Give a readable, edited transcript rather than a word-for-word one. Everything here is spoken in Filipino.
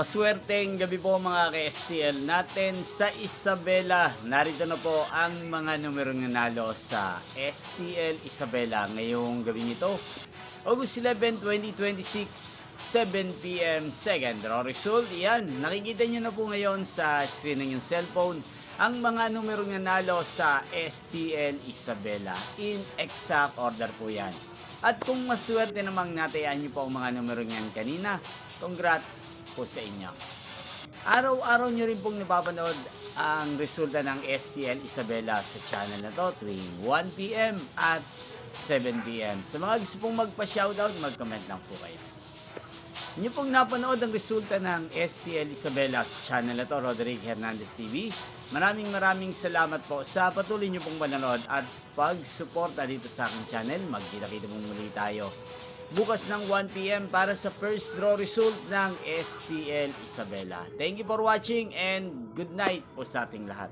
Maswerteng gabi po mga ka-STL natin sa Isabela. Narito na po ang mga numerong nanalo sa STL Isabela ngayong gabi nito. August 11, 2026, 7 p.m. second draw result. Yan, nakikita nyo na po ngayon sa screen ng yung cellphone ang mga numerong nanalo sa STL Isabela. In exact order po yan. At kung maswerte namang natayaan nyo po ang mga numerong yan kanina, congrats po sa inyo. Araw-araw nyo rin pong napapanood ang resulta ng STL Isabela sa channel na to tuwing 1 p.m. at 7 p.m. Sa mga gusto pong magpa-shoutout, mag-comment lang po kayo. Inyo pong napanood ang resulta ng STL Isabela sa channel na to, Roderick Hernandez TV. Maraming salamat po sa patuloy nyo pong manonood at pag-suporta dito sa aking channel. Magkita-kita mong muli tayo bukas ng 1 p.m. para sa first draw result ng STL Isabela. Thank you for watching and good night po sa ating lahat.